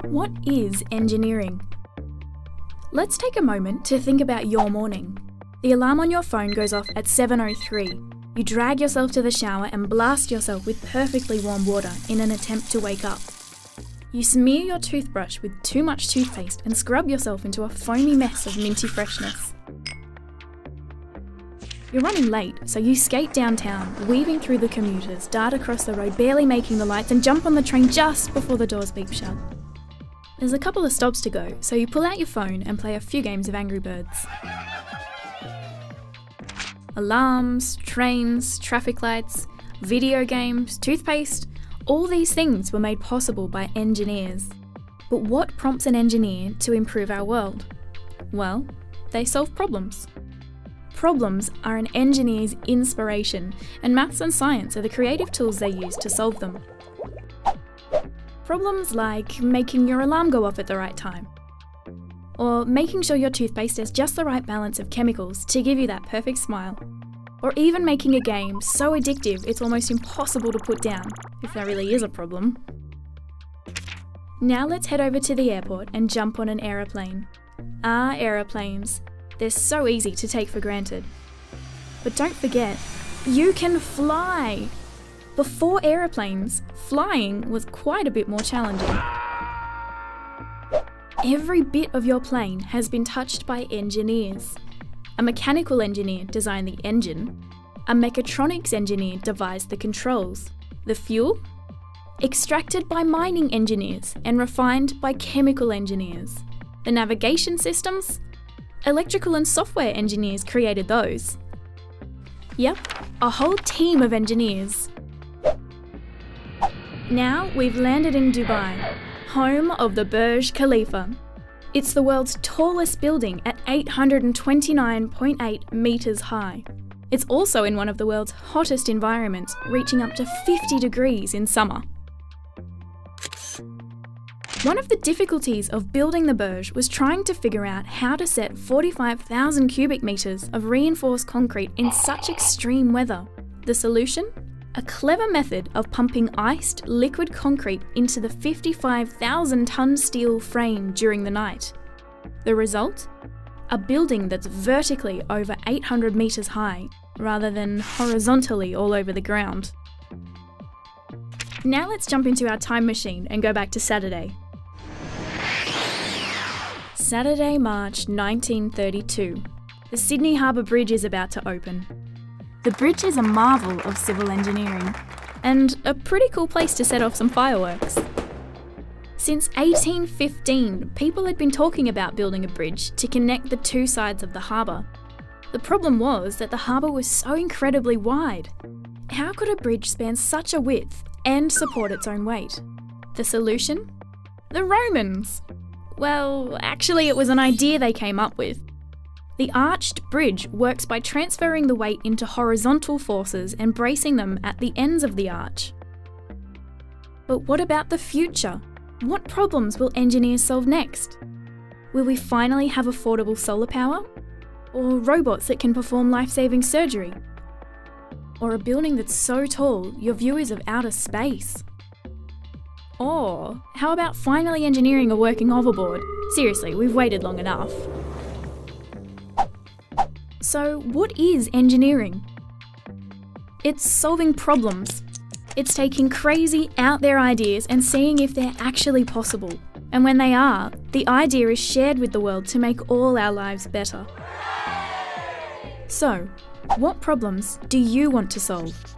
What is engineering? Let's take a moment to think about your morning. The alarm on your phone goes off at 7:03. You drag yourself to the shower and blast yourself with perfectly warm water in an attempt to wake up. You smear your toothbrush with too much toothpaste and scrub yourself into a foamy mess of minty freshness. You're running late, so you skate downtown, weaving through the commuters, dart across the road, barely making the lights, and jump on the train just before the doors beep shut. There's a couple of stops to go, so you pull out your phone and play a few games of Angry Birds. Alarms, trains, traffic lights, video games, toothpaste, all these things were made possible by engineers. But what prompts an engineer to improve our world? Well, they solve problems. Problems are an engineer's inspiration, and maths and science are the creative tools they use to solve them. Problems like making your alarm go off at the right time, or making sure your toothpaste has just the right balance of chemicals to give you that perfect smile, or even making a game so addictive it's almost impossible to put down, if that really is a problem. Now let's head over to the airport and jump on an aeroplane. Aeroplanes. They're so easy to take for granted. But don't forget, you can fly! Before aeroplanes, flying was quite a bit more challenging. Every bit of your plane has been touched by engineers. A mechanical engineer designed the engine. A mechatronics engineer devised the controls. The fuel? Extracted by mining engineers and refined by chemical engineers. The navigation systems? Electrical and software engineers created those. Yep, a whole team of engineers. Now we've landed in Dubai, home of the Burj Khalifa. It's the world's tallest building at 829.8 metres high. It's also in one of the world's hottest environments, reaching up to 50 degrees in summer. One of the difficulties of building the Burj was trying to figure out how to set 45,000 cubic metres of reinforced concrete in such extreme weather. The solution? A clever method of pumping iced liquid concrete into the 55,000-tonne steel frame during the night. The result? A building that's vertically over 800 metres high, rather than horizontally all over the ground. Now let's jump into our time machine and go back to Saturday. Saturday, March 1932. The Sydney Harbour Bridge is about to open. The bridge is a marvel of civil engineering, and a pretty cool place to set off some fireworks. Since 1815, people had been talking about building a bridge to connect the two sides of the harbour. The problem was that the harbour was so incredibly wide. How could a bridge span such a width and support its own weight? The solution? The Romans! Well, actually it was an idea they came up with. The arched bridge works by transferring the weight into horizontal forces and bracing them at the ends of the arch. But what about the future? What problems will engineers solve next? Will we finally have affordable solar power? Or robots that can perform life-saving surgery? Or a building that's so tall your view is of outer space? Or how about finally engineering a working hoverboard? Seriously, we've waited long enough. So what is engineering? It's solving problems. It's taking crazy, out there ideas and seeing if they're actually possible. And when they are, the idea is shared with the world to make all our lives better. So, what problems do you want to solve?